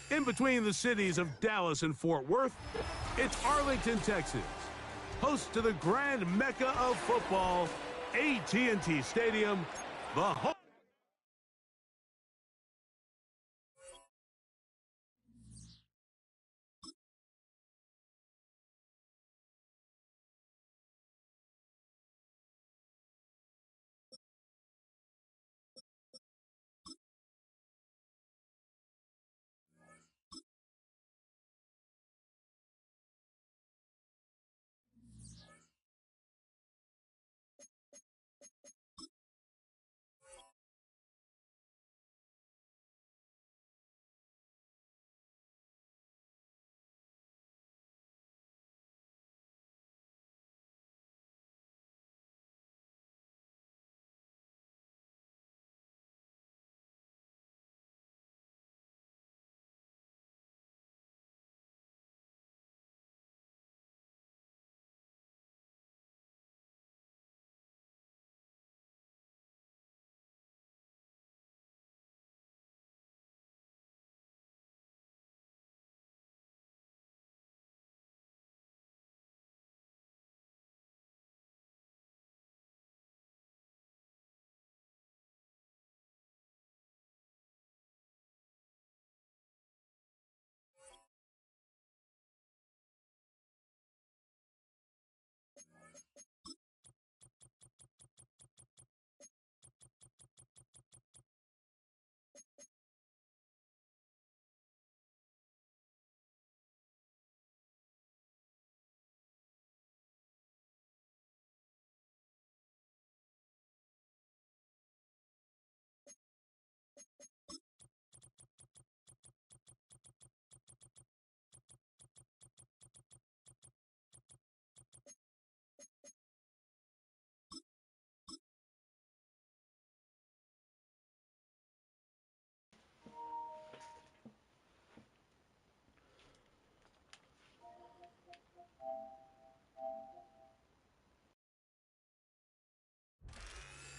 In between the cities of Dallas and Fort Worth, it's Arlington, Texas, host to the grand mecca of football, AT&T Stadium, the home.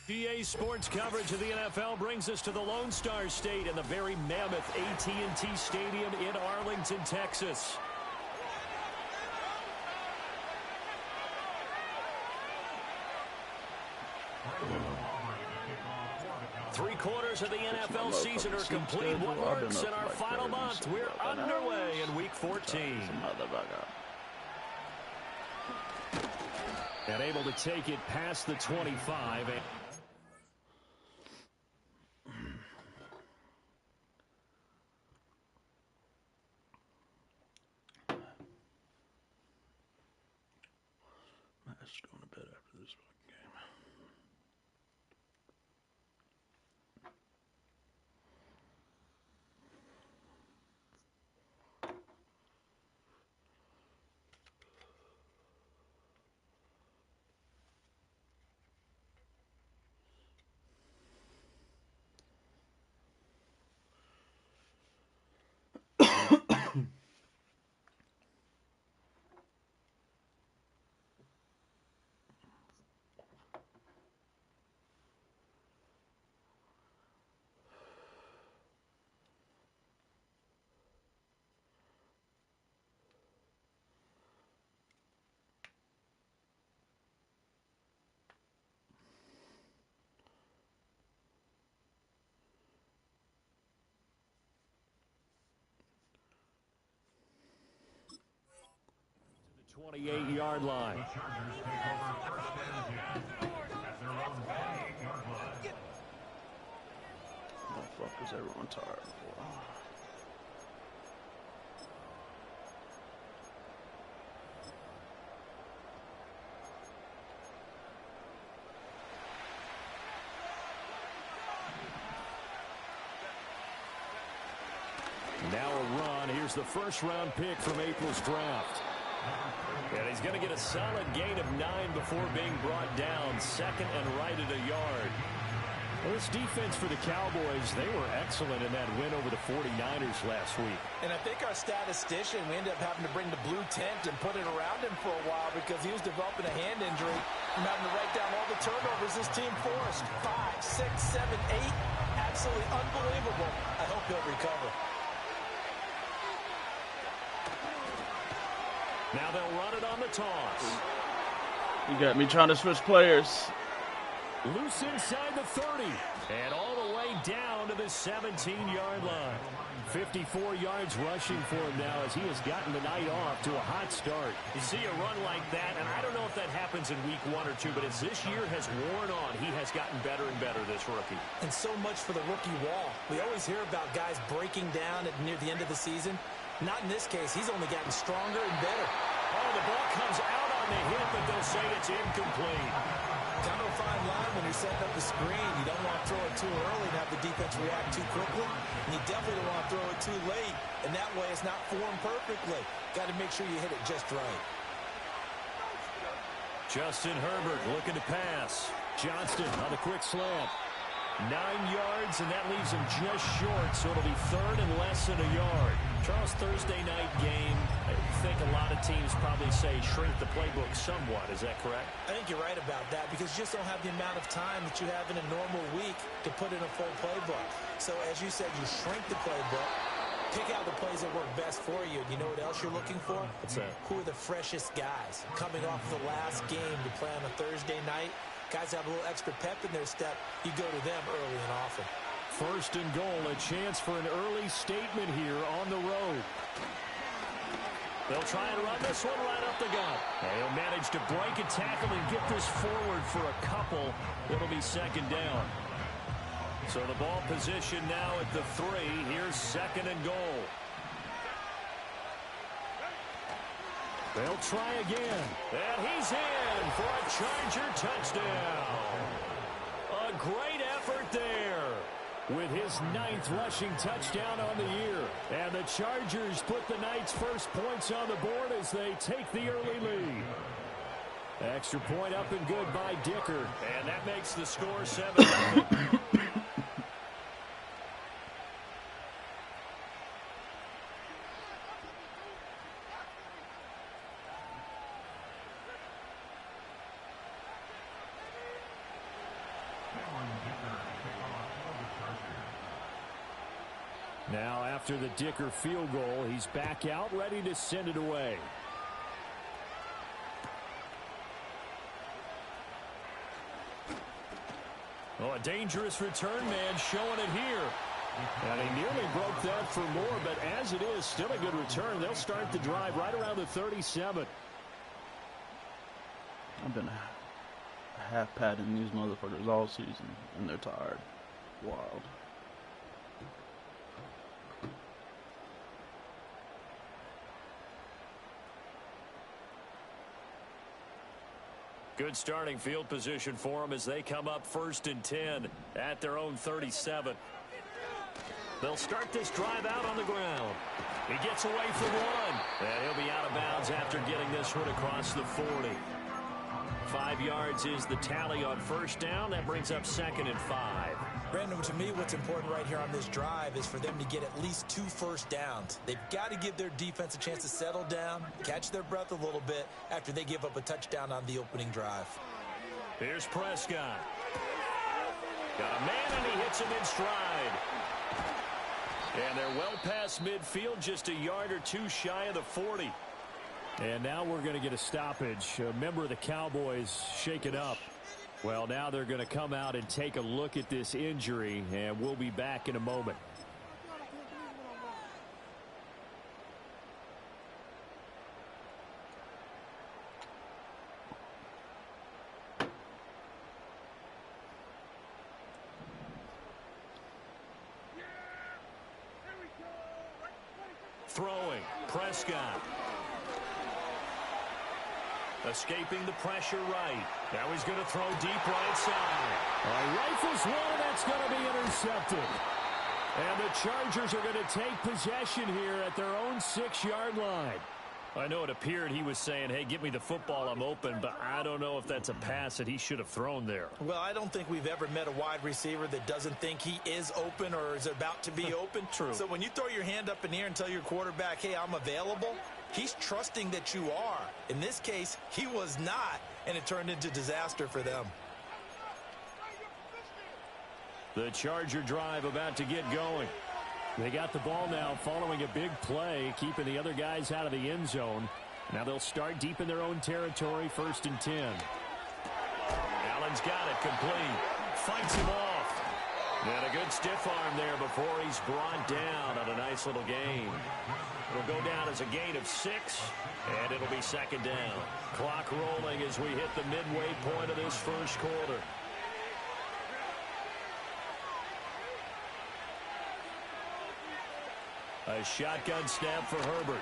DA Sports coverage of the NFL brings us to the Lone Star State and the very mammoth AT&T Stadium in Arlington, Texas. Three-quarters of the NFL season are complete. What works in our final month? We're underway in Week 14. And able to take it past the 25. Just going to bed after this fucking game. The 28-yard line. What the fuck is everyone tired for? Now a run. Here's the first-round pick from April's draft. And he's going to get a solid gain of 9 before being brought down. Second and right at a yard. Well, this defense for the Cowboys, they were excellent in that win over the 49ers last week. And I think our statistician, we ended up having to bring the blue tent and put it around him for a while because he was developing a hand injury from having to write down all the turnovers this team forced. 5, 6, 7, 8. Absolutely unbelievable. I hope he'll recover. Now they'll run it on the toss. You got me trying to switch players. Loose inside the 30. And all the way down to the 17-yard line. 54 yards rushing for him now as he has gotten the night off to a hot start. You see a run like that, and I don't know if that happens in week 1 or 2, but as this year has worn on, he has gotten better and better, this rookie. And so much for the rookie wall. We always hear about guys breaking down near the end of the season. Not in this case. He's only gotten stronger and better. Oh, the ball comes out on the hit, but they'll say it's incomplete. Kind of a fine line when you're setting up a screen. You don't want to throw it too early and have the defense react too quickly. And you definitely don't want to throw it too late. And that way it's not formed perfectly. Got to make sure you hit it just right. Justin Herbert looking to pass. Johnston on the quick slant. 9 yards, and that leaves him just short, so it'll be third and less than a yard. Charles, Thursday night game, I think a lot of teams probably say shrink the playbook somewhat. Is that correct? I think you're right about that because you just don't have the amount of time that you have in a normal week to put in a full playbook. So as you said, you shrink the playbook, pick out the plays that work best for you. And you know what else you're looking for? What's that? Who are the freshest guys coming off the last game to play on a Thursday night? Guys have a little extra pep in their step. You go to them early and often. First and goal, a chance for an early statement here on the road. They'll try and run this one right up the gut. And he'll manage to break a tackle and get this forward for a couple. It'll be second down. So the ball position now at the 3. Here's second and goal. They'll try again. And he's in for a Charger touchdown. A great effort there with his 9th rushing touchdown on the year. And the Chargers put the night's first points on the board as they take the early lead. Extra point up and good by Dicker. And that makes the score 7-0. Now, after the Dicker field goal, he's back out, ready to send it away. Oh, a dangerous return man showing it here. And he nearly broke that for more, but as it is, still a good return. They'll start the drive right around the 37. I've been half patting these motherfuckers all season, and they're tired. Wild. Good starting field position for them as they come up 1st and 10 at their own 37. They'll start this drive out on the ground. He gets away from one. And he'll be out of bounds after getting this one across the 40. 5 yards is the tally on first down. That brings up 2nd and 5. Brandon, to me, what's important right here on this drive is for them to get at least 2 first downs. They've got to give their defense a chance to settle down, catch their breath a little bit after they give up a touchdown on the opening drive. Here's Prescott. Got a man, and he hits him in stride. And they're well past midfield, just a yard or 2 shy of the 40. And now we're going to get a stoppage. A member of the Cowboys shaken up. Well, now they're going to come out and take a look at this injury, and we'll be back in a moment. Throwing, Prescott. Escaping the pressure right. Now he's going to throw deep right side. Rifles one, and that's going to be intercepted. And the Chargers are going to take possession here at their own 6-yard line. I know it appeared he was saying, hey, get me the football, I'm open, but I don't know if that's a pass that he should have thrown there. Well, I don't think we've ever met a wide receiver that doesn't think he is open or is about to be open. True. So when you throw your hand up in the air and tell your quarterback, hey, I'm available, he's trusting that you are. In this case, he was not, and it turned into disaster for them. The Charger drive about to get going. They got the ball now following a big play, keeping the other guys out of the end zone. Now they'll start deep in their own territory, 1st and 10. Allen's got it complete. Fights him off. And a good stiff arm there before he's brought down on a nice little gain. It'll go down as a gain of 6, and it'll be 2nd down. Clock rolling as we hit the midway point of this first quarter. A shotgun snap for Herbert.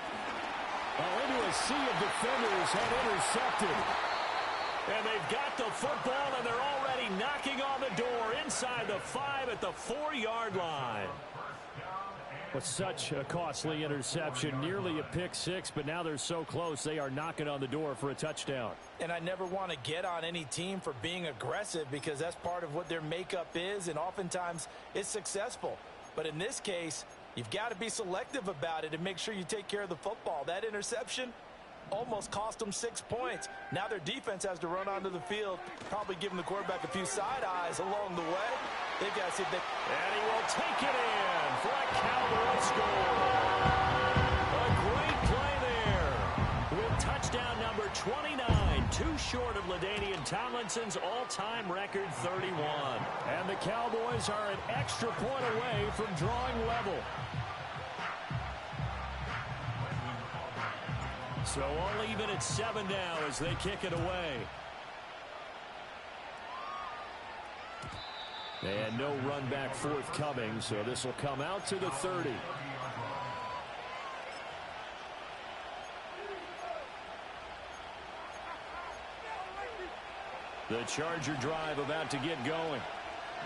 Into a sea of defenders had intercepted. And they've got the football, and they're already knocking on the door inside the 5 at the 4-yard line. Well, such a costly interception, nearly a pick 6, but now they're so close they are knocking on the door for a touchdown. And I never want to get on any team for being aggressive because that's part of what their makeup is, and oftentimes it's successful. But in this case, you've got to be selective about it and make sure you take care of the football. That interception almost cost them 6 points. Now their defense has to run onto the field, probably giving the quarterback a few side eyes along the way. They've got to see if they... And he will take it in for a Cowboys score. A great play there with touchdown number 29, too short of LaDainian Tomlinson's all-time record 31. And the Cowboys are an extra point away from drawing level. So all even at 7 now as they kick it away. And no run back forthcoming, so this will come out to the 30. The Charger drive about to get going.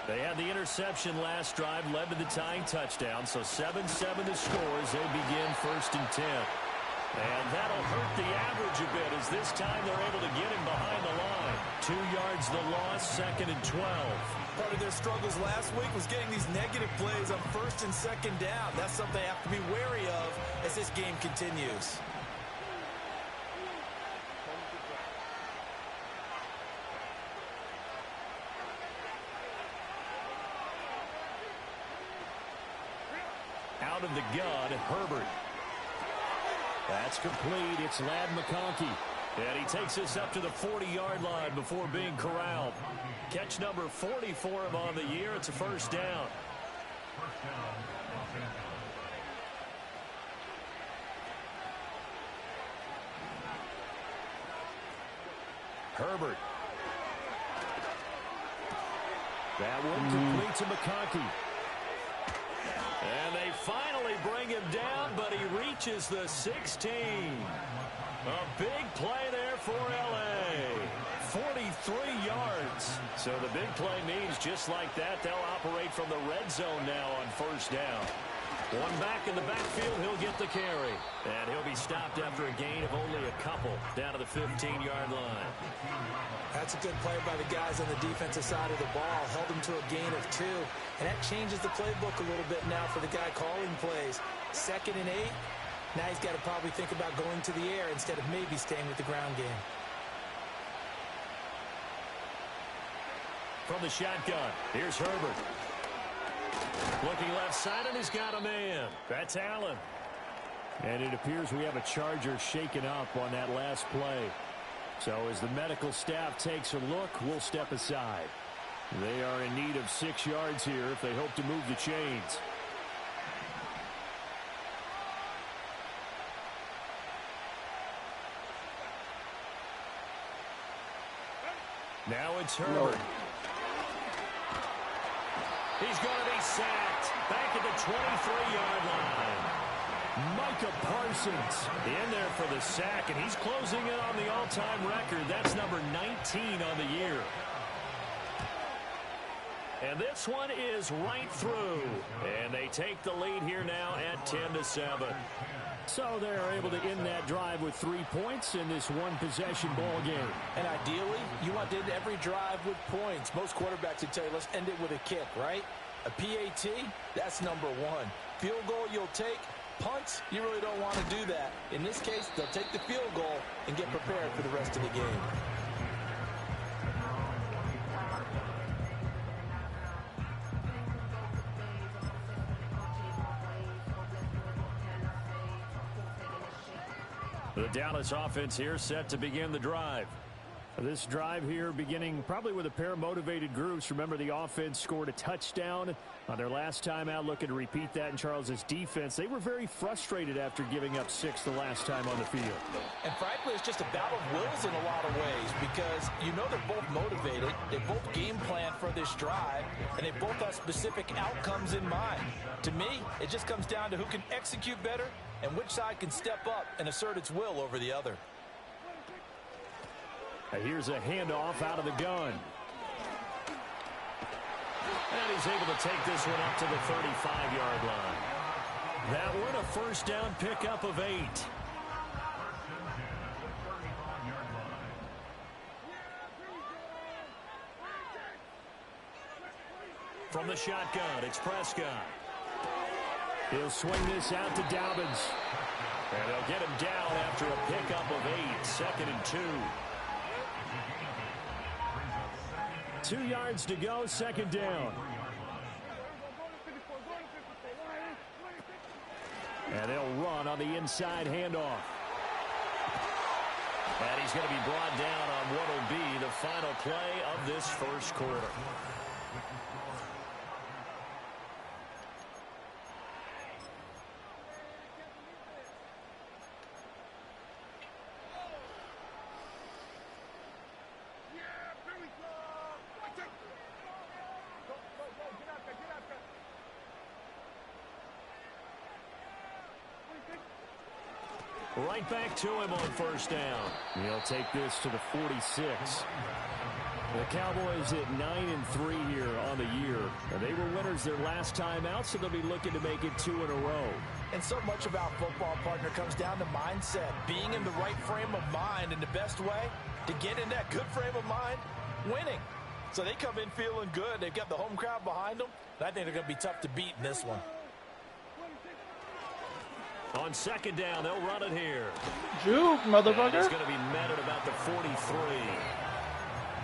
They had the interception last drive, led to the tying touchdown, so 7-7 the score as they begin 1st and 10. And that'll hurt the average a bit as this time they're able to get him behind the line. 2 yards the loss, 2nd and 12. Part of their struggles last week was getting these negative plays on 1st and 2nd down. That's something they have to be wary of as this game continues. Out of the gun, Herbert. That's complete. It's Ladd McConkey. And he takes us up to the 40-yard line before being corralled. Catch number 40 for him on the year. It's a 1st down. Herbert. That one complete to McConkey. And they finally bring him down, but he reaches the 16. A big play there for L.A. 43 yards. So the big play means just like that, they'll operate from the red zone now on 1st down. One back in the backfield, he'll get the carry. And he'll be stopped after a gain of only a couple down to the 15-yard line. That's a good play by the guys on the defensive side of the ball. Held them to a gain of 2. And that changes the playbook a little bit now for the guy calling plays. 2nd and 8. Now he's got to probably think about going to the air instead of maybe staying with the ground game. From the shotgun, here's Herbert. Looking left side, and he's got a man. That's Allen. And it appears we have a Charger shaken up on that last play. So as the medical staff takes a look, we'll step aside. They are in need of 6 yards here if they hope to move the chains. Now it's Herbert. He's going to be sacked back at the 23-yard line. Micah Parsons in there for the sack, and he's closing in on the all-time record. That's number 19 on the year. And this one is right through. And they take the lead here now at 10-7. So they're able to end that drive with 3 points in this one-possession ball game. And ideally, you want to end every drive with points. Most quarterbacks would tell you, let's end it with a kick, right? A PAT, that's number 1. Field goal you'll take. Punts, you really don't want to do that. In this case, they'll take the field goal and get prepared for the rest of the game. The Dallas offense here set to begin the drive. This drive here beginning probably with a pair of motivated groups. Remember, the offense scored a touchdown on their last time out, looking to repeat that in Charles's defense. They were very frustrated after giving up 6 the last time on the field. And frankly, it's just a battle of wills in a lot of ways because you know they're both motivated. They both game plan for this drive, and they both have specific outcomes in mind. To me, it just comes down to who can execute better and which side can step up and assert its will over the other. Here's a handoff out of the gun. And he's able to take this one up to the 35-yard line. That one a first down pickup of 8. From the shotgun, it's Prescott. He'll swing this out to Dobbins. And they'll get him down after a pickup of 8, 2nd and 2. 2 yards to go, 2nd down. And they'll run on the inside handoff. And he's going to be brought down on what will be the final play of this first quarter. Right back to him on first down. He'll take this to the 46. The Cowboys at 9-3 here on the year. They were winners their last time out, so they'll be looking to make it 2 in a row. And so much about football, partner, comes down to mindset. Being in the right frame of mind, and the best way to get in that good frame of mind, winning. So they come in feeling good. They've got the home crowd behind them. And I think they're going to be tough to beat in this one. On 2nd down, they'll run it here. Juke, motherfucker. He's going to be met at about the 43.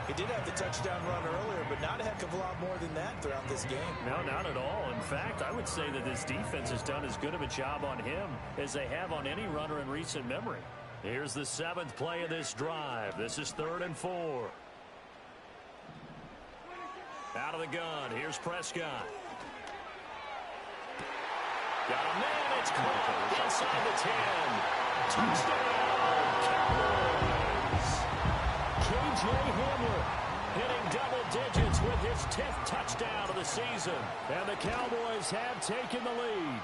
He did have the touchdown run earlier, but not a heck of a lot more than that throughout this game. No, not at all. In fact, I would say that this defense has done as good of a job on him as they have on any runner in recent memory. Here's the 7th play of this drive. This is 3rd and 4. Out of the gun, here's Prescott. Got a man, it's caught inside the 10. Touchdown, Cowboys. K.J. Hamler hitting double digits with his 10th touchdown of the season. And the Cowboys have taken the lead.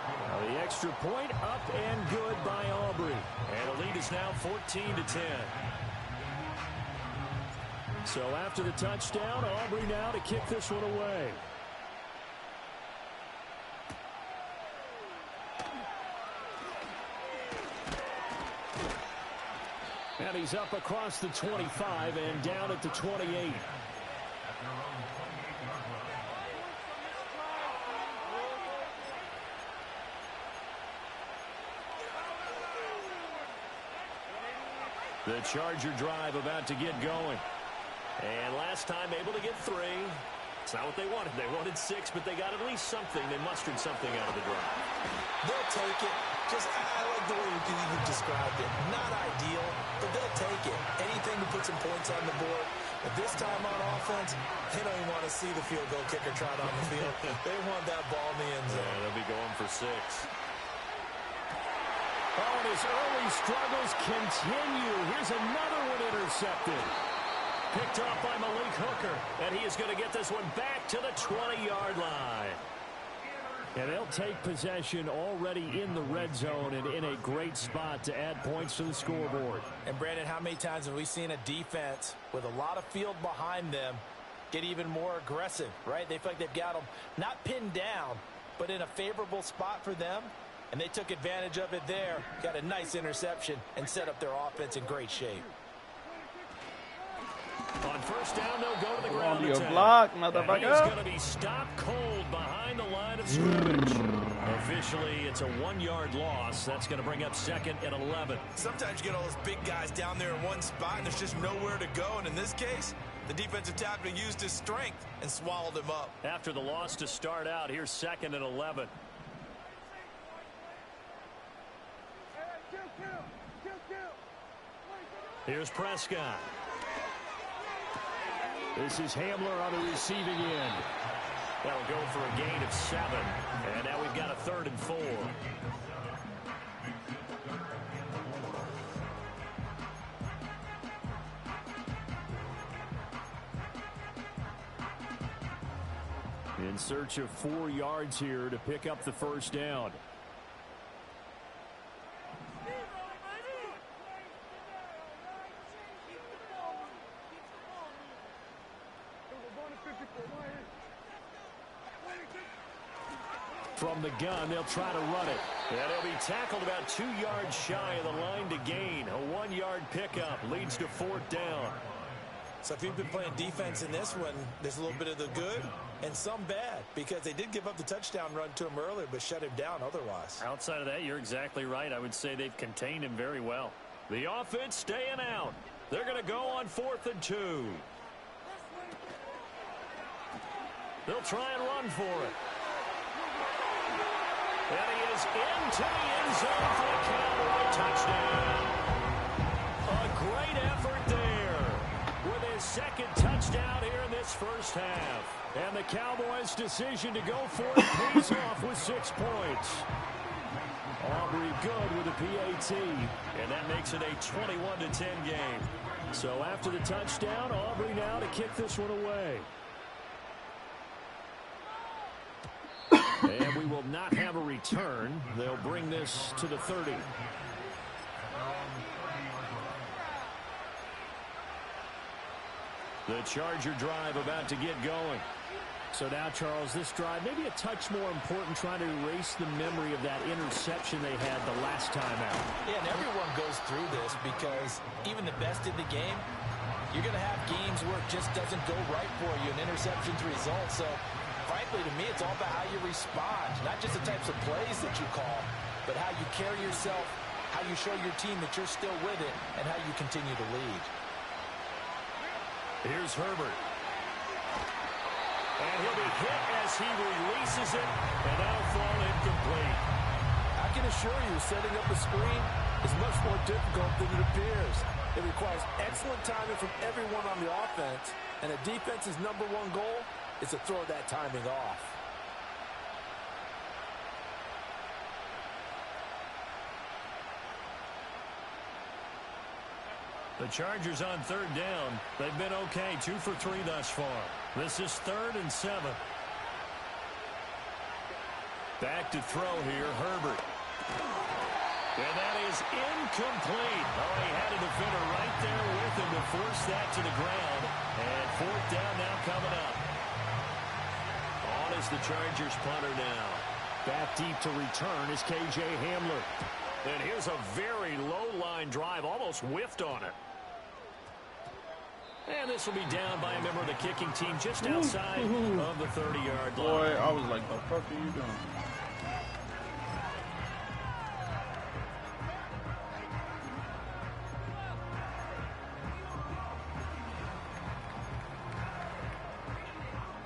Now the extra point up and good by Aubrey. And the lead is now 14-10. So after the touchdown, Aubrey now to kick this one away. And he's up across the 25 and down at the 28. The Charger drive about to get going. And last time able to get 3. It's not what they wanted. They wanted 6, but they got at least something. They mustered something out of the drive. They'll take it. I like the way you described it. Not ideal, but they'll take it. Anything to put some points on the board. But this time on offense, they don't even want to see the field goal kicker trot on the field. They want that ball in the end zone. Yeah, they'll be going for 6. Oh, and his early struggles continue. Here's another one intercepted. Picked off by Malik Hooker, and he is going to get this one back to the 20-yard line. And they'll take possession already in the red zone and in a great spot to add points to the scoreboard. And, Brandon, how many times have we seen a defense with a lot of field behind them get even more aggressive, right? They feel like they've got them not pinned down, but in a favorable spot for them. And they took advantage of it there, got a nice interception, and set up their offense in great shape. On first down, they'll go to the ground. On your block, and he's motherfucker. going to be stopped cold behind the line of scrimmage. Officially, it's a 1-yard loss. That's going to bring up 2nd and 11. Sometimes you get all those big guys down there in one spot, and there's just nowhere to go. And in this case, the defensive tackle used his strength and swallowed him up. After the loss to start out, here's 2nd and 11. Here's Prescott. This is Hamler on the receiving end. That'll go for a gain of 7. And now we've got a 3rd and 4. In search of 4 yards here to pick up the first down. From the gun, they'll try to run it. And he'll be tackled about 2 yards shy of the line to gain. A 1-yard pickup leads to 4th down. So if you've been playing defense in this one, there's a little bit of the good and some bad, because they did give up the touchdown run to him earlier, but shut him down otherwise. Outside of that, you're exactly right. I would say they've contained him very well. The offense staying out. They're going to go on 4th and 2. They'll try and run for it. And he is into the end zone for the Cowboy touchdown. A great effort there with his 2nd touchdown here in this first half. And the Cowboys' decision to go for it pays off with 6 points. Aubrey good with a PAT, and that makes it a 21-10 game. So after the touchdown, Aubrey now to kick this one away. And we will not have a return. They'll bring this to the 30. The Charger drive about to get going. So now, Charles, this drive maybe a touch more important, trying to erase the memory of that interception they had the last time out. Yeah, and everyone goes through this, because even the best in the game, you're going to have games where it just doesn't go right for you, and interceptions result. So frankly, to me, it's all about how you respond, not just the types of plays that you call, but how you carry yourself, how you show your team that you're still with it, and how you continue to lead. Here's Herbert. And he'll be hit as he releases it, and that'll fall incomplete. I can assure you, setting up a screen is much more difficult than it appears. It requires excellent timing from everyone on the offense, and a defense's #1 goal is to throw that timing off. The Chargers on 3rd down. They've been okay, 2 for 3 thus far. This is 3rd and 7. Back to throw here, Herbert. And that is incomplete. Oh, he had a defender right there with him to force that to the ground. And 4th down now coming up. On is the Chargers punter now. Back deep to return is KJ Hamler. And here's a very low-line drive, almost whiffed on it. And this will be down by a member of the kicking team just outside of the 30-yard line. Boy, I was like, the fuck are you doing?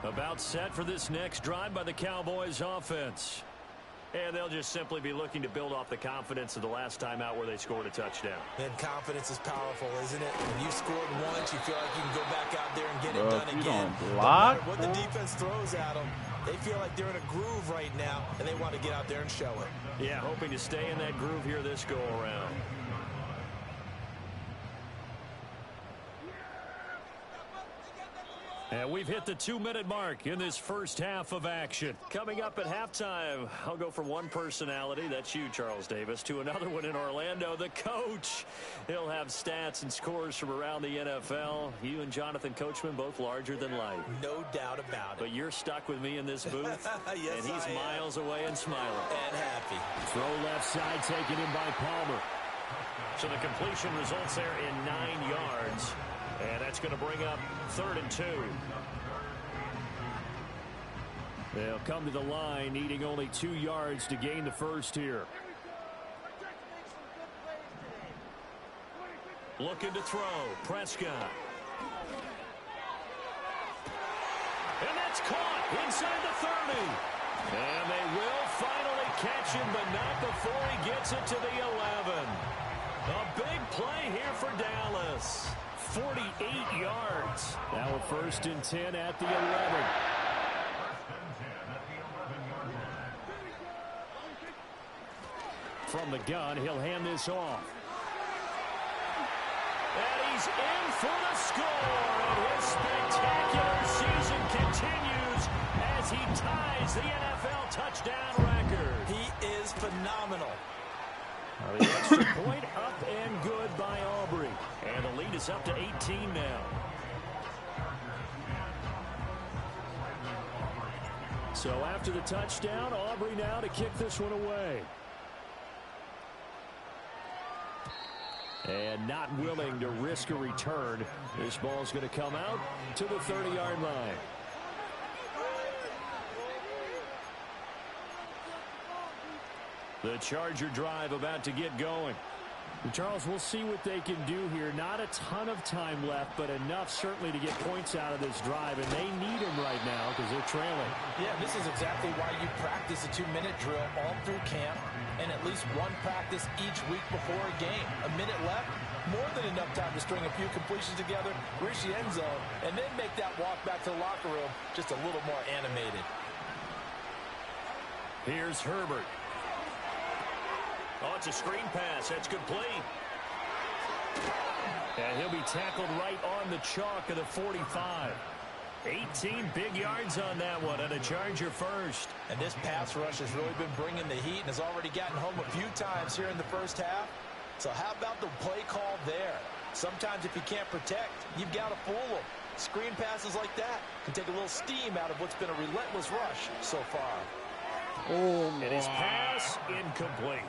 About set for this next drive by the Cowboys offense. And they'll just simply be looking to build off the confidence of the last time out where they scored a touchdown. And confidence is powerful, isn't it? When you've scored once, you feel like you can go back out there and get it done again. Don't block, what the defense throws at them, they feel like they're in a groove right now, and they want to get out there and show it. Yeah, hoping to stay in that groove here this go-around. And we've hit the 2-minute mark in this first half of action. Coming up at halftime, I'll go from one personality, that's you, Charles Davis, to another one in Orlando, the coach. He'll have stats and scores from around the NFL. You and Jonathan Coachman both larger than life. No doubt about it. But you're stuck with me in this booth, yes, and he's miles away and smiling. And happy. Throw left side taken in by Palmer. So the completion results there in 9 yards. And that's going to bring up 3rd and 2. They'll come to the line, needing only 2 yards to gain the first here. Looking to throw, Prescott. And that's caught inside the 30. And they will finally catch him, but not before he gets it to the 11. A big play here for Dallas. 48 yards. Now a 1st and 10 at the 11. From the gun, he'll hand this off. And he's in for the score. And his spectacular season continues as he ties the NFL touchdown record. He is phenomenal. The extra point up and good by Aubrey. And the lead is up to 18 now. So after the touchdown, Aubrey now to kick this one away. And not willing to risk a return. This ball's going to come out to the 30-yard line. The Charger drive about to get going. And Charles, we'll see what they can do here. Not a ton of time left, but enough certainly to get points out of this drive. And they need them right now because they're trailing. Yeah, this is exactly why you practice a 2-minute drill all through camp and at least one practice each week before a game. A minute left, more than enough time to string a few completions together, reach the end zone, and then make that walk back to the locker room just a little more animated. Here's Herbert. Oh, it's a screen pass. That's complete. And he'll be tackled right on the chalk of the 45. 18 big yards on that one, and a Charger first. And this pass rush has really been bringing the heat and has already gotten home a few times here in the first half. So how about the play call there? Sometimes if you can't protect, you've got to fool them. Screen passes like that can take a little steam out of what's been a relentless rush so far. Oh, and his pass incomplete.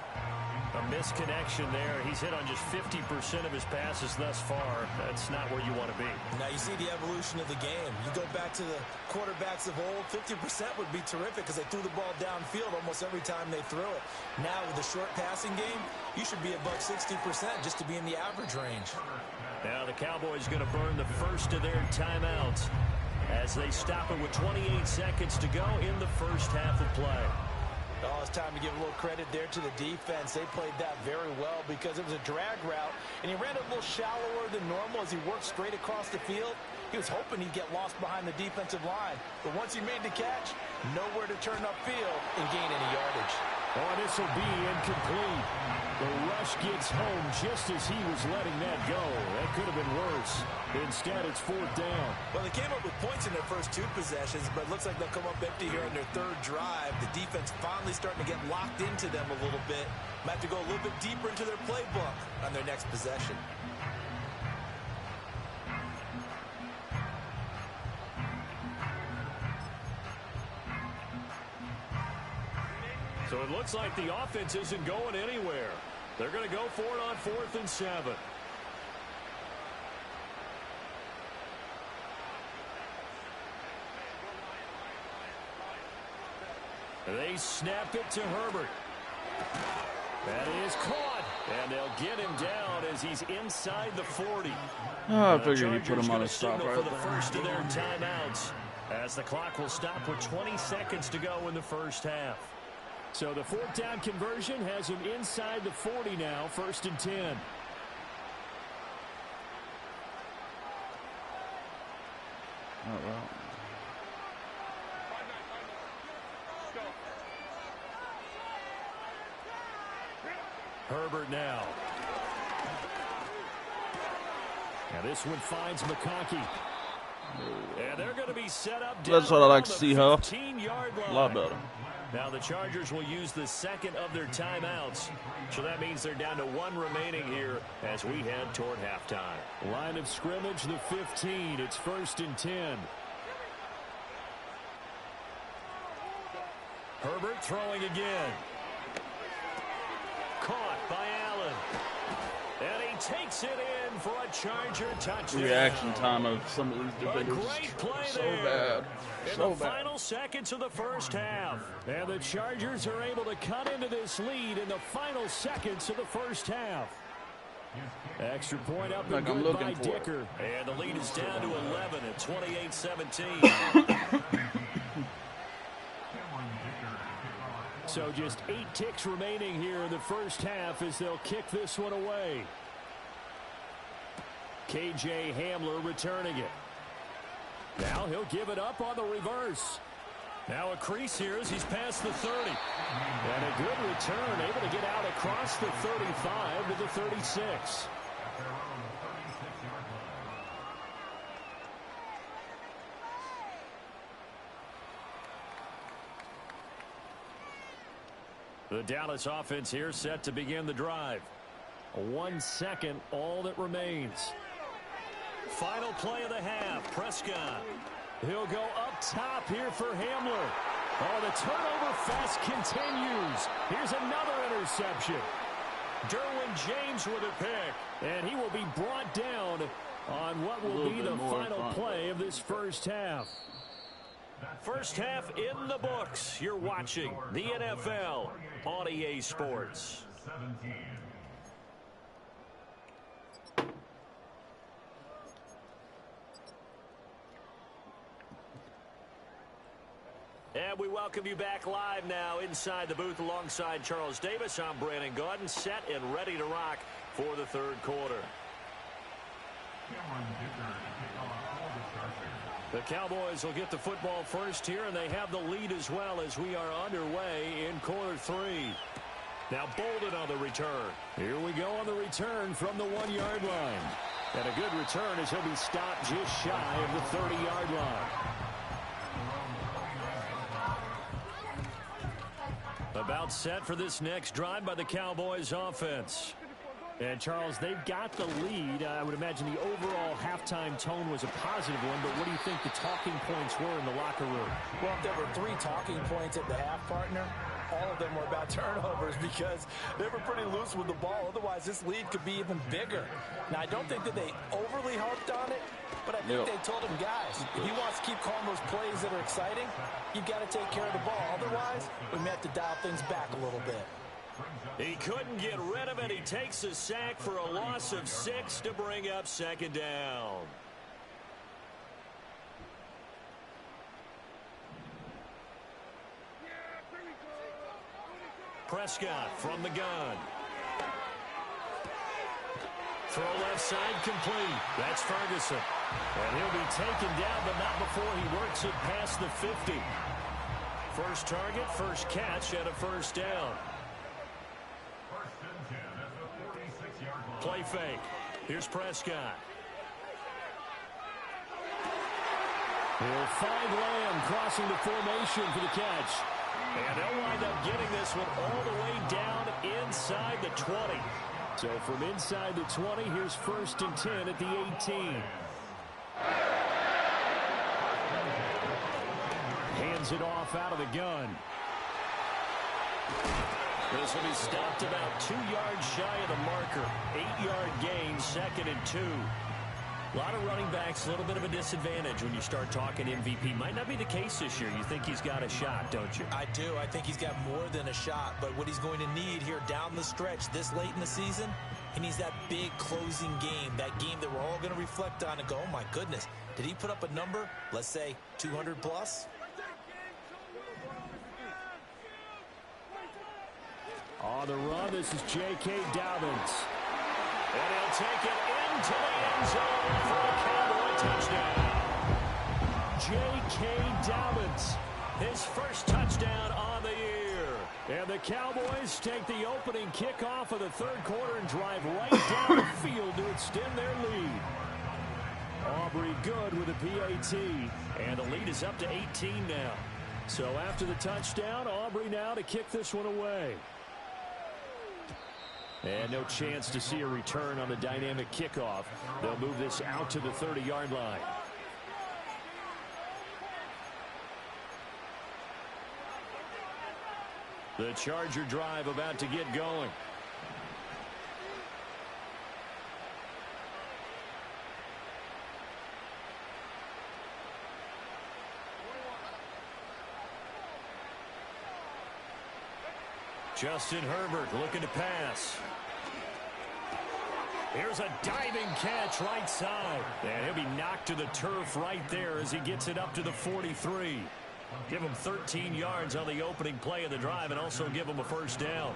A misconnection there. He's hit on just 50% of his passes thus far. That's not where you want to be. Now you see the evolution of the game. You go back to the quarterbacks of old, 50% would be terrific because they threw the ball downfield almost every time they threw it. Now with the short passing game, you should be above 60% just to be in the average range. Now the Cowboys going to burn the first of their timeouts as they stop it with 28 seconds to go in the first half of play. Oh, it's time to give a little credit there to the defense. They played that very well because it was a drag route, and he ran it a little shallower than normal as he worked straight across the field. He was hoping he'd get lost behind the defensive line, but once he made the catch, nowhere to turn upfield and gain any yardage. Oh, this will be incomplete. The rush gets home just as he was letting that go. That could have been worse. Instead, it's 4th down. Well, they came up with points in their first 2 possessions, but it looks like they'll come up empty here on their 3rd drive. The defense finally starting to get locked into them a little bit. Might have to go a little bit deeper into their playbook on their next possession. So it looks like the offense isn't going anywhere. They're going to go for it on 4th and 7. They snap it to Herbert. That is caught. And they'll get him down as he's inside the 40. Oh, I figured he put him on a stop right for the there. first of their timeouts as the clock will stop with 20 seconds to go in the first half. So the 4th down conversion has him inside the 40 now, 1st and 10. Oh, well. Herbert now. Now this one finds McConkey. And they're going to be set up down. That's what I like to see, huh? 15-yard line. A lot better. Now the Chargers will use the second of their timeouts. So that means they're down to 1 remaining here as we head toward halftime. Line of scrimmage, the 15. It's 1st and 10. Herbert throwing again. Caught by Allen. And he takes it in for a Charger touchdown. Reaction time of some of these defenders great play so there. bad. In So the bad. final seconds of the first half. And the Chargers are able to cut into this lead in the final seconds of the first half. Extra point up and good by Dicker. And the lead is down to 11 at 28-17. So just 8 ticks remaining here in the first half as they'll kick this one away. K.J. Hamler returning it. Now he'll give it up on the reverse. Now a crease here as he's past the 30. And a good return, able to get out across the 35 to the 36. The Dallas offense here set to begin the drive. 1 second, all that remains. Final play of the half. Prescott. He'll go up top here for Hamler. Oh, the turnover fest continues. Here's another interception. Derwin James with a pick. And he will be brought down on what will be the final play of this first half. First half in the books. You're watching the NFL on EA Sports. And we welcome you back live now inside the booth alongside Charles Davis. I'm Brandon Gaudin, set and ready to rock for the third quarter. The Cowboys will get the football first here, and they have the lead as well as we are underway in quarter 3. Now Bolden on the return. Here we go on the return from the 1-yard line. And a good return as he'll be stopped just shy of the 30-yard line. About set for this next drive by the Cowboys offense. And, Charles, they've got the lead. I would imagine the overall halftime tone was a positive one, but what do you think the talking points were in the locker room? Well, if there were 3 talking points at the half, partner, all of them were about turnovers because they were pretty loose with the ball. Otherwise, this lead could be even bigger. Now, I don't think that they overly harped on it, but I think they told him, guys, if he wants to keep calling those plays that are exciting, you've got to take care of the ball. Otherwise, we may have to dial things back a little bit. He couldn't get rid of it. He takes a sack for a loss of 6 to bring up second down. Prescott from the gun. Throw left side complete. That's Ferguson. And he'll be taken down, but not before he works it past the 50. First target, first catch, and a first down. Play fake. Here's Prescott. He'll find Lamb crossing the formation for the catch. And they'll wind up getting this one all the way down inside the 20. So from inside the 20, here's 1st and 10 at the 18. Hands it off out of the gun. This will be stopped about 2 yards shy of the marker. 8-yard gain, 2nd and 2. A lot of running backs, a little bit of a disadvantage when you start talking MVP. Might not be the case this year. You think he's got a shot, don't you? I do. I think he's got more than a shot. But what he's going to need here down the stretch this late in the season, he needs that big closing game. That game that we're all going to reflect on and go, oh, my goodness, did he put up a number, let's say, 200 plus? On the run, this is J.K. Dobbins. And he'll take it into the end zone for a Cowboy touchdown. J.K. Dobbins, his first touchdown on the year. And the Cowboys take the opening kickoff of the third quarter and drive right down the field to extend their lead. Aubrey good with a PAT. And the lead is up to 18 now. So after the touchdown, Aubrey now to kick this one away. And no chance to see a return on the dynamic kickoff. They'll move this out to the 30-yard line. The Charger drive about to get going. Justin Herbert looking to pass. Here's a diving catch right side. And he'll be knocked to the turf right there as he gets it up to the 43. Give them 13 yards on the opening play of the drive and also give them a first down.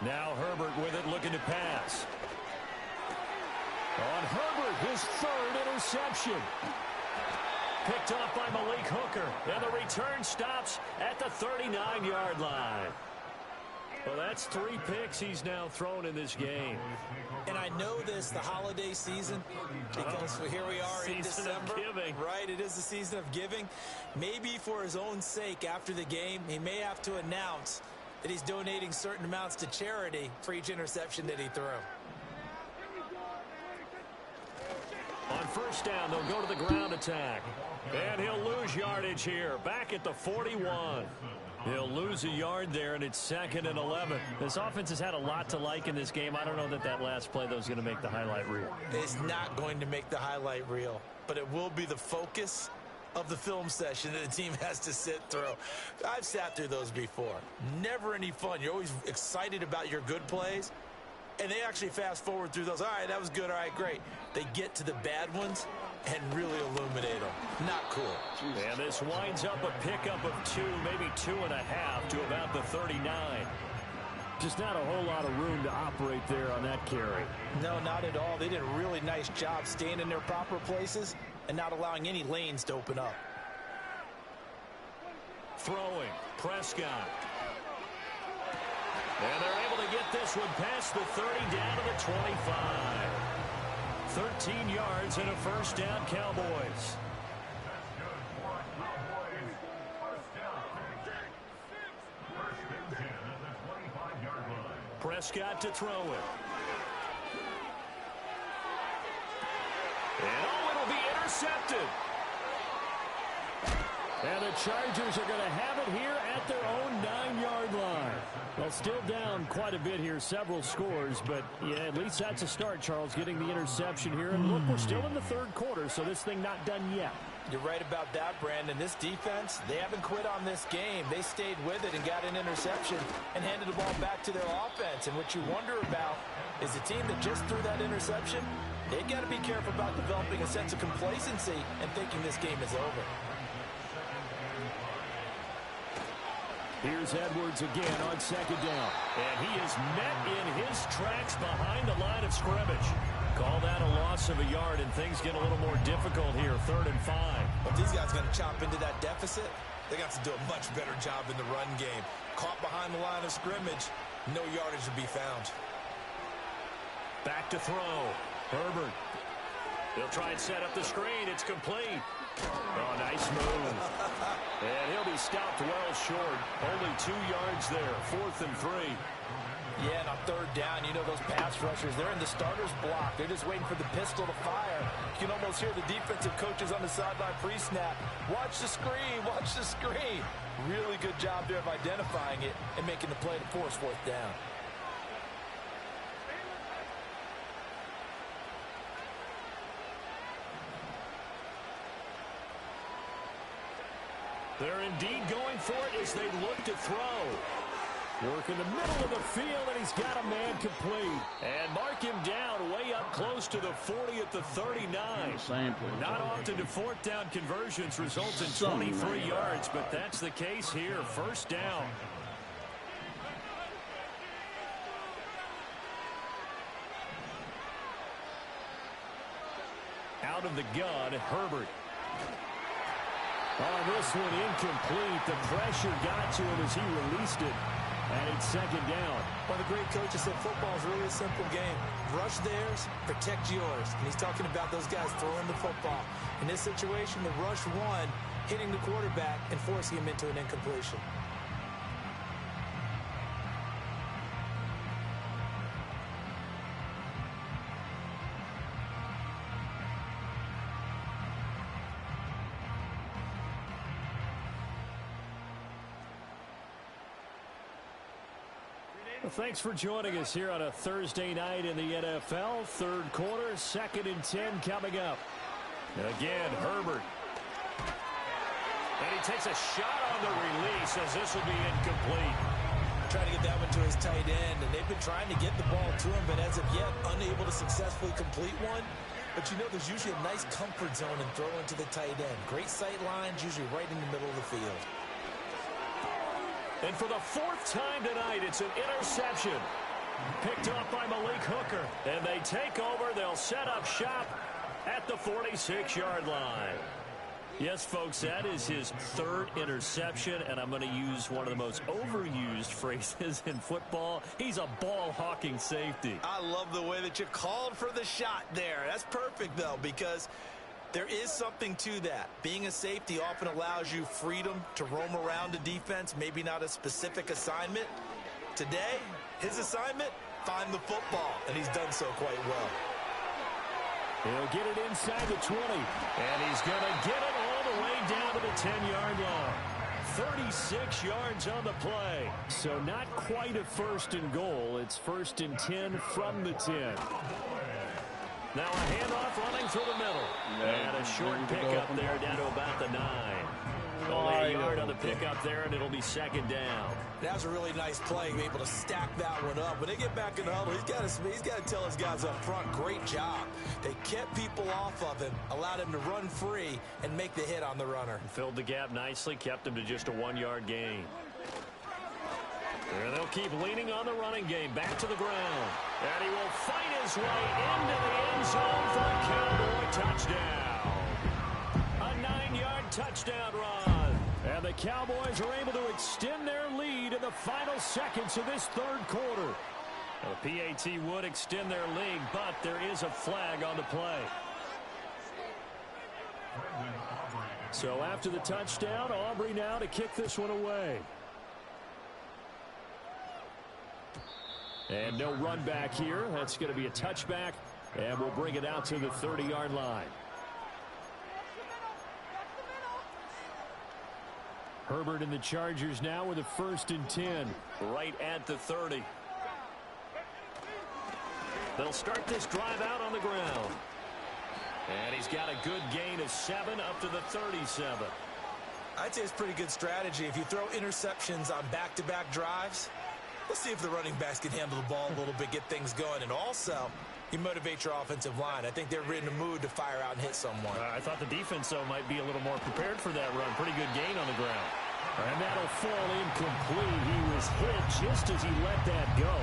Now Herbert with it, looking to pass. On Herbert, his third interception. Picked off by Malik Hooker. And the return stops at the 39-yard line. Well, that's 3 picks he's now thrown in this game. And I know this, the holiday season, because here we are in December. Right, it is the season of giving. Maybe for his own sake after the game, he may have to announce that he's donating certain amounts to charity for each interception that he threw. On first down, they'll go to the ground attack. And he'll lose yardage here, back at the 41. He'll lose a yard there, and it's 2nd and 11. This offense has had a lot to like in this game. I don't know that last play, though, is going to make the highlight reel. It's not going to make the highlight reel, but it will be the focus of the film session that the team has to sit through. I've sat through those before. Never any fun. You're always excited about your good plays, and they actually fast forward through those. All right, that was good. All right, great. They get to the bad ones and really illuminate them. Not cool. And this winds up a pickup of 2, maybe 2.5 to about the 39. Just not a whole lot of room to operate there on that carry. No, not at all. They did a really nice job staying in their proper places and not allowing any lanes to open up. Throwing, Prescott. And they're able to get this one past the 30 down to the 25. 13 yards and a first down, Cowboys. Prescott to throw it. And it'll be intercepted. And the Chargers are going to have it here at their own 9-yard line. Well, still down quite a bit here, several scores, but yeah, at least that's a start, Charles, getting the interception here. And look, we're still in the 3rd quarter, so this thing not done yet. You're right about that, Brandon. This defense, they haven't quit on this game. They stayed with it and got an interception and handed the ball back to their offense. And what you wonder about is the team that just threw that interception, they've got to be careful about developing a sense of complacency and thinking this game is over. Here's Edwards again on 2nd down. And he is met in his tracks behind the line of scrimmage. Call that a loss of a yard, and things get a little more difficult here, 3rd and 5. If these guys are going to chop into that deficit, they got to do a much better job in the run game. Caught behind the line of scrimmage, no yardage to be found. Back to throw. Herbert. He'll try and set up the screen. It's complete. Oh, nice move. And he'll be stopped well short. Only 2 yards there. 4th and 3. Yeah, and on 3rd down, you know those pass rushers, they're in the starter's block. They're just waiting for the pistol to fire. You can almost hear the defensive coaches on the sideline pre-snap. Watch the screen, watch the screen. Really good job there of identifying it and making the play to force 4th down. They're indeed going for it as they look to throw. Work in the middle of the field, and he's got a man complete. And mark him down way up close to the 40 at the 39. Not often do 4th down conversions result in 23 yards, but that's the case here. 1st down. Out of the gun, Herbert. On this one, incomplete. The pressure got to him as he released it. And it's 2nd down. One of the great coaches said football is really a simple game. Rush theirs, protect yours. And he's talking about those guys throwing the football. In this situation, the rush one, hitting the quarterback and forcing him into an incompletion. Well, thanks for joining us here on a Thursday night in the NFL. 3rd quarter, 2nd and 10 coming up. Again, Herbert. And he takes a shot on the release as this will be incomplete. Trying to get that one to his tight end, and they've been trying to get the ball to him, but as of yet, unable to successfully complete one. But you know, there's usually a nice comfort zone in throwing to the tight end. Great sight lines, usually right in the middle of the field. And for the 4th time tonight, it's an interception. Picked off by Malik Hooker. And they take over. They'll set up shop at the 46-yard line. Yes, folks, that is his 3rd interception, and I'm going to use one of the most overused phrases in football. He's a ball-hawking safety. I love the way that you called for the shot there. That's perfect, though, because there is something to that. Being a safety often allows you freedom to roam around a defense, maybe not a specific assignment. Today, his assignment, find the football, and he's done so quite well. He'll get it inside the 20, and he's going to get it all the way down to the 10-yard line. 36 yards on the play. So not quite a 1st and goal. It's 1st and 10 from the 10. Now a handoff running through the middle. And a short pickup there down to about the 9. Only a yard on the pickup there, and it'll be 2nd down. That was a really nice play, able to stack that one up. When they get back in the huddle, he's got to tell his guys up front, great job. They kept people off of him, allowed him to run free, and make the hit on the runner. Filled the gap nicely, kept him to just a 1-yard gain. And they'll keep leaning on the running game, back to the ground. And he will fight his way into the end zone for a Cowboy touchdown. A 9-yard touchdown run. And the Cowboys are able to extend their lead in the final seconds of this 3rd quarter. Now, the PAT would extend their lead, but there is a flag on the play. So after the touchdown, Aubrey now to kick this one away. And no run back here. That's going to be a touchback, and we'll bring it out to the 30-yard line. Herbert and the Chargers now with a 1st and 10. Right at the 30. They'll start this drive out on the ground. And he's got a good gain of 7 up to the 37. I'd say it's pretty good strategy. If you throw interceptions on back-to-back drives, let's see if the running backs can handle the ball a little bit, get things going. And also, you motivate your offensive line. I think they're in the mood to fire out and hit someone. I thought the defense, though, might be a little more prepared for that run. Pretty good gain on the ground. And that'll fall incomplete. He was hit just as he let that go.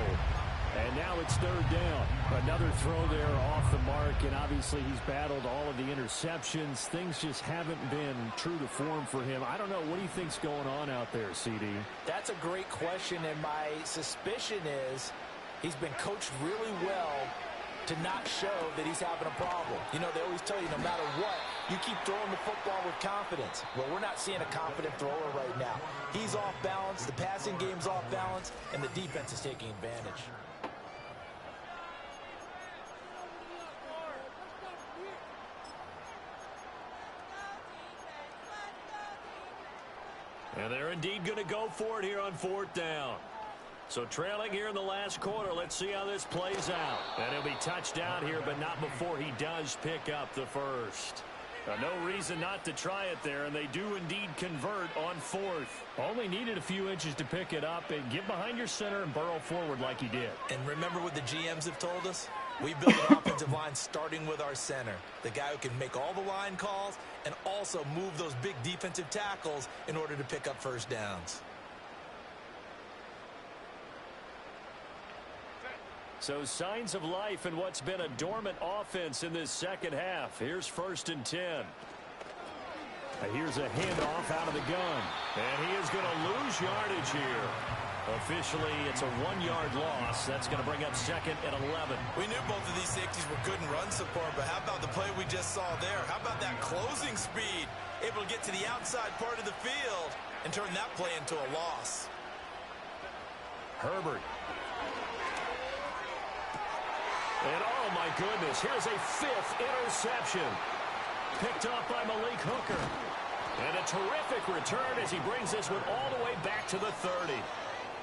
And now it's 3rd down. Another throw there off the mark, and obviously he's battled all of the interceptions. Things just haven't been true to form for him. I don't know. What do you think's going on out there, CD? That's a great question, and my suspicion is he's been coached really well to not show that he's having a problem. You know, they always tell you no matter what, you keep throwing the football with confidence. Well, we're not seeing a confident thrower right now. He's off balance, the passing game's off balance, and the defense is taking advantage. And they're indeed going to go for it here on 4th down. So trailing here in the last quarter, let's see how this plays out. And he'll be touched down here, but not before he does pick up the 1st. No reason not to try it there, and they do indeed convert on 4th. Only needed a few inches to pick it up and get behind your center and burrow forward like he did. And remember what the GMs have told us? We build an offensive line starting with our center, the guy who can make all the line calls and also move those big defensive tackles in order to pick up 1st downs. So signs of life in what's been a dormant offense in this 2nd half. Here's 1st and 10. Here's a handoff out of the gun. And he is going to lose yardage here. Officially, it's a 1-yard loss. That's going to bring up 2nd and 11. We knew both of these safeties were good in run support, but how about the play we just saw there? How about that closing speed? Able to get to the outside part of the field and turn that play into a loss. Herbert. And oh my goodness, here's a 5th interception. Picked up by Malik Hooker. And a terrific return as he brings this one all the way back to the 30.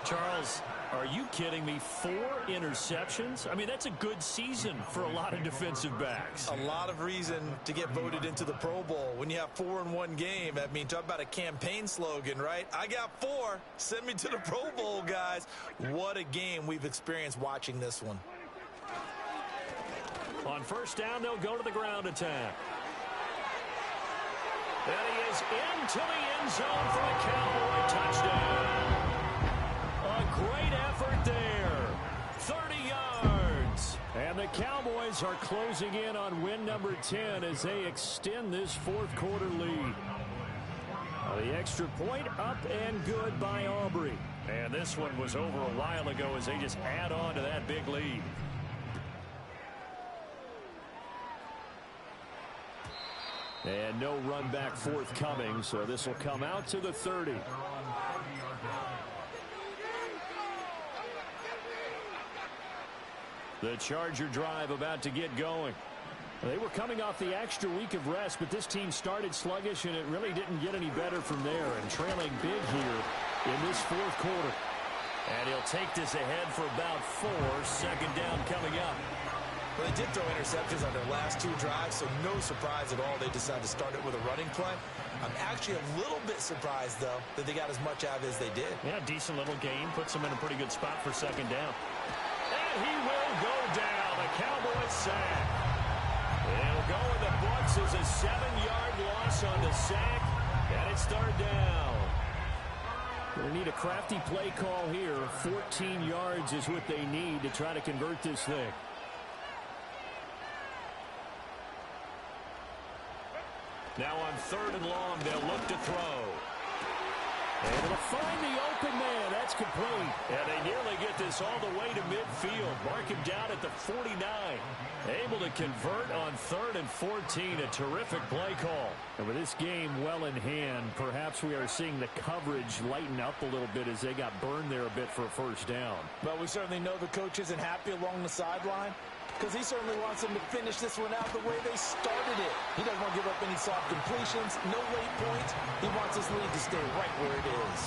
Charles, are you kidding me? 4 interceptions? I mean, that's a good season for a lot of defensive backs. A lot of reason to get voted into the Pro Bowl. When you have 4 in one game, I mean, talk about a campaign slogan, right? I got 4. Send me to the Pro Bowl, guys. What a game we've experienced watching this one. On first down, they'll go to the ground attack. And he is into the end zone for the Cowboy touchdown. A great effort there. 30 yards. And the Cowboys are closing in on win number 10 as they extend this fourth quarter lead. The extra point up and good by Aubrey. And this one was over a while ago as they just add on to that big lead. And no run back forthcoming, so this will come out to the 30. The Charger drive about to get going. They were coming off the extra week of rest, but this team started sluggish, and it really didn't get any better from there. And trailing big here in this fourth quarter. And he'll take this ahead for about 4. Second down coming up. Well, they did throw interceptions on their last 2 drives, so no surprise at all they decided to start it with a running play. I'm actually a little bit surprised, though, that they got as much out of it as they did. Yeah, decent little game. Puts them in a pretty good spot for second down. And he will go down. A Cowboys sack. It'll go in the books as a 7-yard loss on the sack, and it's third down. They need a crafty play call here. 14 yards is what they need to try to convert this thing. Now on third and long, they'll look to throw. And it'll find the open man. That's complete. And they nearly get this all the way to midfield. Mark him down at the 49. Able to convert on third and 14. A terrific play call. And with this game well in hand, perhaps we are seeing the coverage lighten up a little bit as they got burned there a bit for a first down. Well, we certainly know the coach isn't happy along the sideline, because he certainly wants them to finish this one out the way they started it. He doesn't want to give up any soft completions, no late points. He wants his lead to stay right where it is.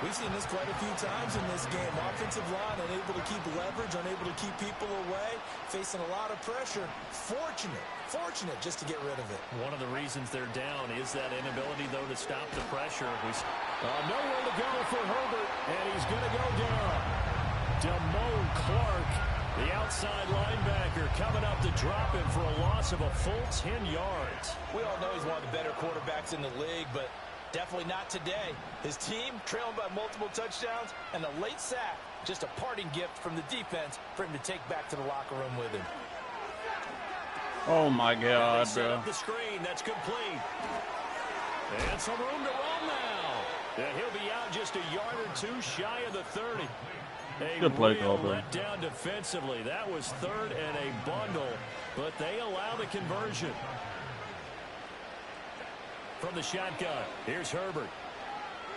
We've seen this quite a few times in this game. Offensive line unable to keep leverage, unable to keep people away, facing a lot of pressure. Fortunate just to get rid of it. One of the reasons they're down is that inability, though, to stop the pressure. Nowhere to go for Herbert, and he's going to go down. Damone Clark, the outside linebacker, coming up to drop him for a loss of a full 10 yards. We all know he's one of the better quarterbacks in the league, but definitely not today. His team trailing by multiple touchdowns, and a late sack, just a parting gift from the defense for him to take back to the locker room with him. Oh my God, bro. Up the screen, that's complete. And some room to roam now. And he'll be out just a yard or 2 shy of the 30. Good play call, bro. Let down defensively. That was third and a bundle, but they allow the conversion. From the shotgun, here's Herbert.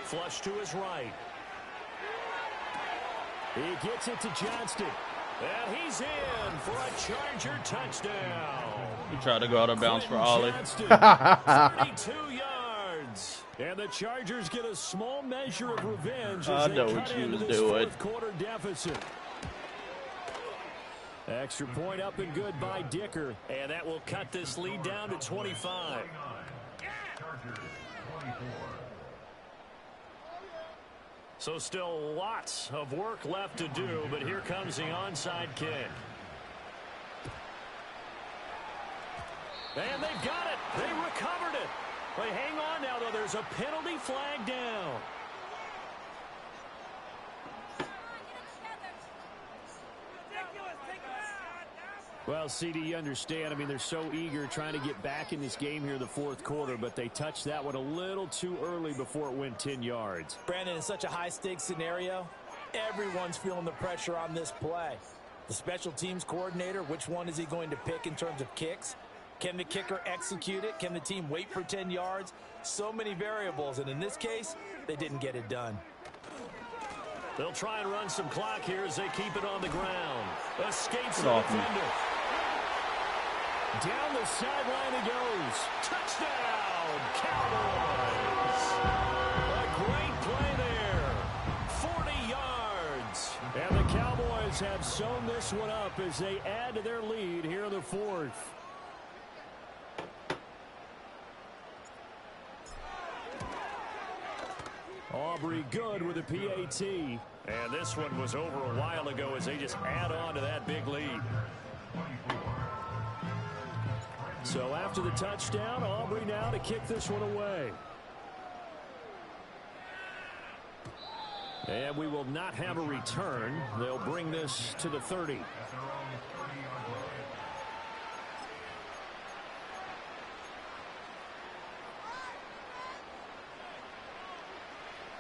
Flush to his right. He gets it to Johnston. And he's in for a Charger touchdown. He tried to go out of bounds for Ollie. 32 yards. And the Chargers get a small measure of revenge as they cut into this fourth quarter deficit. Extra point up and good by Dicker. And that will cut this lead down to 25. So still lots of work left to do, but here comes the onside kick. And they've got it. They recovered it. They hang on now, though. There's a penalty flag down. Well, CD, you understand. I mean, they're so eager trying to get back in this game here in the fourth quarter, but they touched that one a little too early before it went 10 yards. Brandon, in such a high-stakes scenario, everyone's feeling the pressure on this play. The special teams coordinator, which one is he going to pick in terms of kicks? Can the kicker execute it? Can the team wait for 10 yards? So many variables, and in this case, they didn't get it done. They'll try and run some clock here as they keep it on the ground. Escapes the defender. Down the sideline he goes. Touchdown, Cowboys. A great play there. 40 yards. And the Cowboys have sewn this one up as they add to their lead here in the fourth. Aubrey good with a PAT. And this one was over a while ago as they just add on to that big lead. So after the touchdown, Aubrey now to kick this one away. And we will not have a return. They'll bring this to the 30.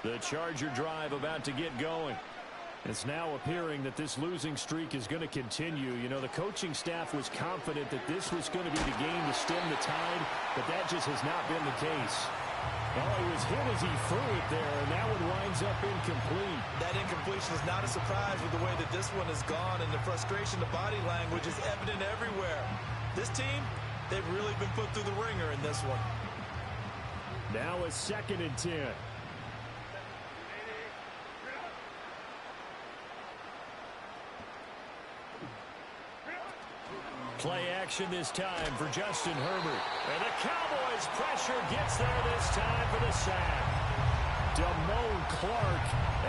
The Charger drive about to get going. It's now appearing that this losing streak is going to continue. You know, the coaching staff was confident that this was going to be the game to stem the tide, but that just has not been the case. Well, he was hit as he threw it there, and that one winds up incomplete. That incompletion is not a surprise with the way that this one has gone, and the frustration, the body language is evident everywhere. This team, they've really been put through the ringer in this one. Now a 2nd and 10. Play action this time for Justin Herbert. And the Cowboys pressure gets there this time for the sack. Damone Clark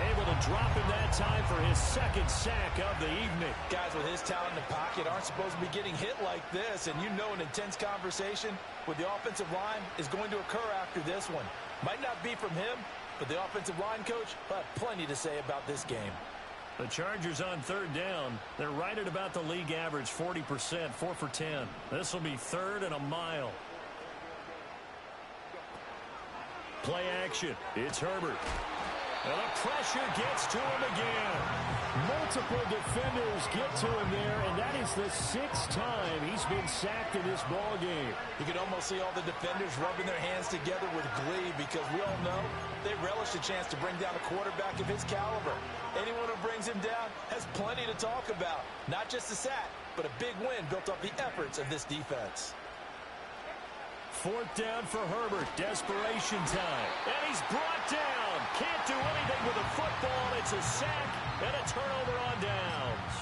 able to drop him that time for his 2nd sack of the evening. Guys with his talent in the pocket aren't supposed to be getting hit like this. And you know an intense conversation with the offensive line is going to occur after this one. Might not be from him, but the offensive line coach will have plenty to say about this game. The Chargers on 3rd down. They're right at about the league average, 40%, 4 for 10. This will be 3rd and a mile. Play action. It's Herbert. And the pressure gets to him again. Multiple defenders get to him there, and that is the 6th time he's been sacked in this ball game. You can almost see all the defenders rubbing their hands together with glee because we all know they relish a chance to bring down a quarterback of his caliber. Anyone who brings him down has plenty to talk about. Not just a sack, but a big win built off the efforts of this defense. 4th down for Herbert. Desperation time. And he's brought down. Can't do anything with the football. It's a sack and a turnover on downs.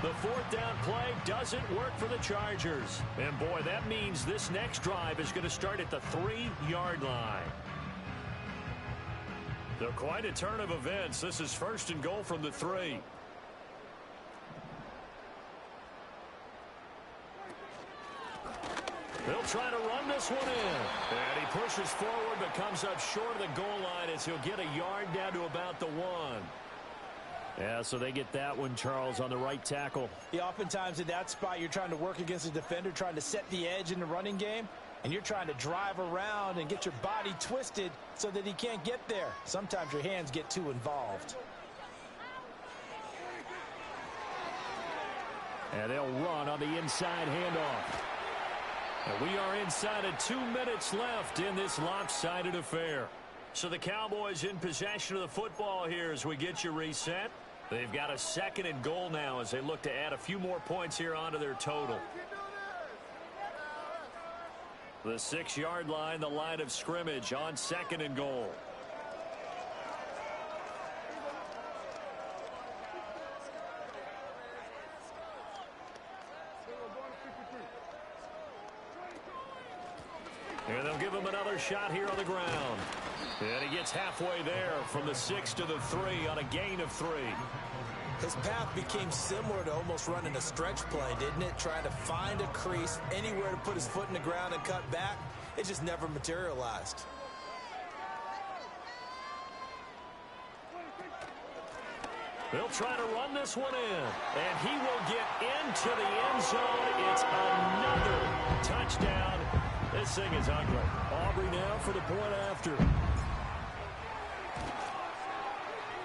The 4th down play doesn't work for the Chargers. And boy, that means this next drive is going to start at the 3-yard line. So quite a turn of events. This is 1st and goal from the 3. They'll try to run this one in. And he pushes forward but comes up short of the goal line as he'll get a yard down to about the 1. Yeah, so they get that one, Charles, on the right tackle. Yeah, oftentimes in that spot, you're trying to work against a defender, trying to set the edge in the running game. And you're trying to drive around and get your body twisted so that he can't get there. Sometimes your hands get too involved. And they'll run on the inside handoff. And we are inside of 2 minutes left in this lopsided affair. So the Cowboys in possession of the football here as we get you reset. They've got a 2nd and goal now as they look to add a few more points here onto their total. The 6-yard line, the line of scrimmage on 2nd and goal. And they'll give him another shot here on the ground. And he gets halfway there from the 6 to the 3 on a gain of 3. His path became similar to almost running a stretch play, didn't it? Trying to find a crease, anywhere to put his foot in the ground and cut back. It just never materialized. They'll try to run this one in. And he will get into the end zone. It's another touchdown. This thing is ugly. Aubrey now for the point after.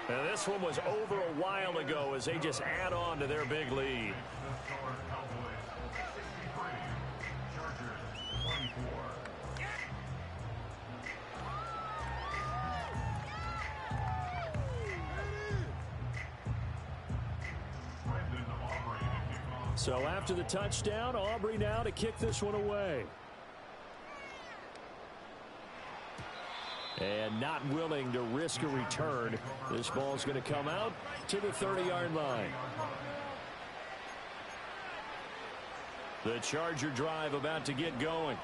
And this one was over a while ago as they just add on to their big lead. So after the touchdown, Aubrey now to kick this one away. And not willing to risk a return. This ball's going to come out to the 30-yard line. The Charger drive about to get going.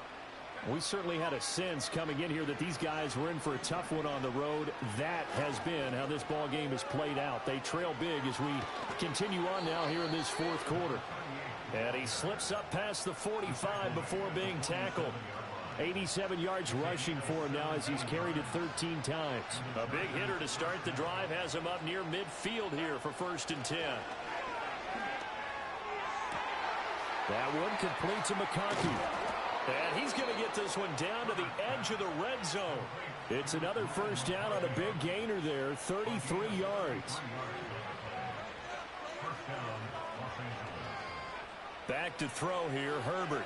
We certainly had a sense coming in here that these guys were in for a tough one on the road. That has been how this ball game has played out. They trail big as we continue on now here in this 4th quarter. And he slips up past the 45 before being tackled. 87 yards rushing for him now as he's carried it 13 times. A big hitter to start the drive has him up near midfield here for 1st and 10. That one complete to McConkey. And he's going to get this one down to the edge of the red zone. It's another 1st down on a big gainer there, 33 yards. Back to throw here, Herbert.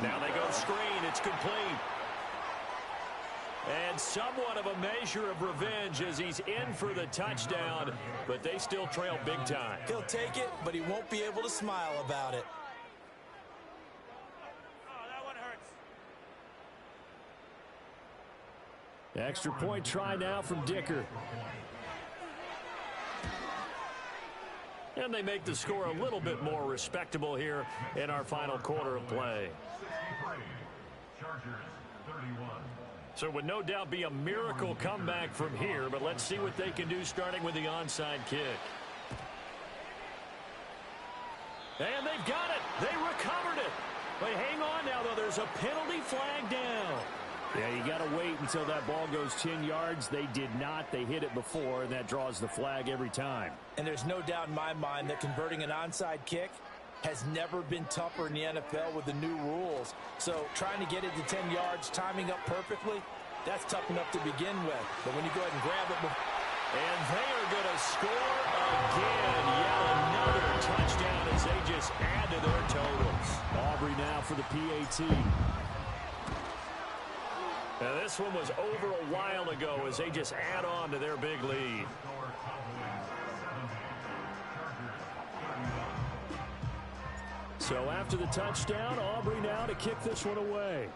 Now they go screen. It's complete. And somewhat of a measure of revenge as he's in for the touchdown, but they still trail big time. He'll take it, but he won't be able to smile about it. Extra point try now from Dicker. And they make the score a little bit more respectable here in our final quarter of play. So it would no doubt be a miracle comeback from here, but let's see what they can do starting with the onside kick. And they've got it. They recovered it. But hang on now, though. There's a penalty flag down. Yeah, you got to wait until that ball goes 10 yards. They did not. They hit it before, and that draws the flag every time. And there's no doubt in my mind that converting an onside kick has never been tougher in the NFL with the new rules. So trying to get it to 10 yards, timing up perfectly, that's tough enough to begin with. But when you go ahead and grab it. And they are going to score again. Yet another touchdown as they just add to their totals. Aubrey now for the PAT. Now this one was over a while ago as they just add on to their big lead. So after the touchdown, Aubrey now to kick this one away.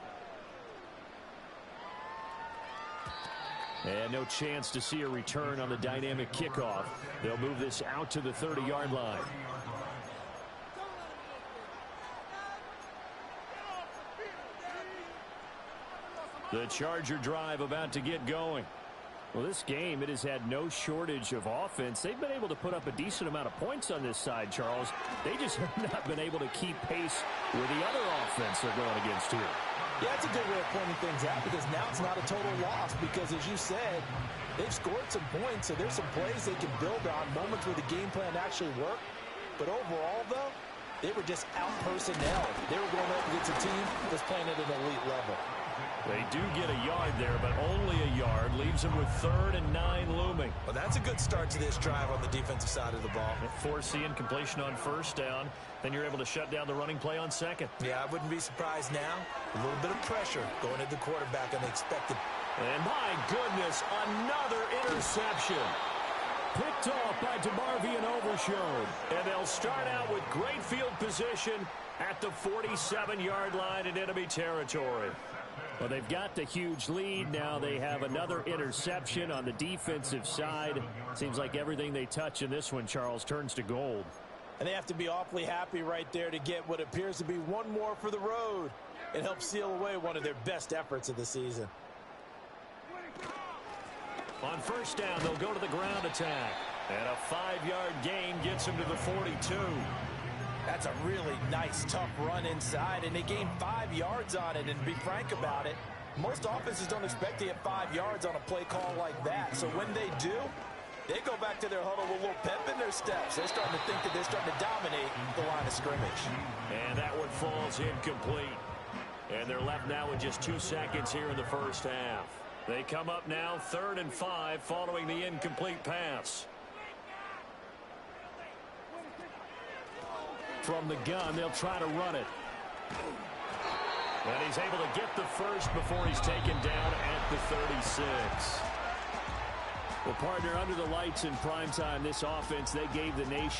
And no chance to see a return on the dynamic kickoff. They'll move this out to the 30-yard line. The Charger drive about to get going. Well, this game, it has had no shortage of offense. They've been able to put up a decent amount of points on this side, Charles. They just have not been able to keep pace with the other offense they're going against here. Yeah, that's a good way of pointing things out because now it's not a total loss because, as you said, they've scored some points, so there's some plays they can build on, moments where the game plan actually worked. But overall, though, they were just out-personnel. They were going up against a team that's playing at an elite level. They do get a yard there, but only a yard. Leaves them with 3rd and 9 looming. Well, that's a good start to this drive on the defensive side of the ball. Force the incompletion on 1st down. Then you're able to shut down the running play on 2nd. Yeah, I wouldn't be surprised now. A little bit of pressure going at the quarterback unexpected. And my goodness, another interception. Picked off by DeMarvion and Overshown. And they'll start out with great field position at the 47-yard line in enemy territory. Well, they've got the huge lead. Now they have another interception on the defensive side. Seems like everything they touch in this one, Charles, turns to gold. And they have to be awfully happy right there to get what appears to be one more for the road. It helps seal away one of their best efforts of the season. On 1st down, they'll go to the ground attack. And a 5-yard gain gets them to the 42. That's a really nice, tough run inside, and they gained 5 yards on it. And to be frank about it, most offenses don't expect to get 5 yards on a play call like that. So when they do, they go back to their huddle with a little pep in their steps. They're starting to think that they're starting to dominate the line of scrimmage. And that one falls incomplete. And they're left now with just 2 seconds here in the 1st half. They come up now 3rd and 5 following the incomplete pass. From the gun, they'll try to run it. And he's able to get the first before he's taken down at the 36. Well, partner, under the lights in primetime, this offense, they gave the nation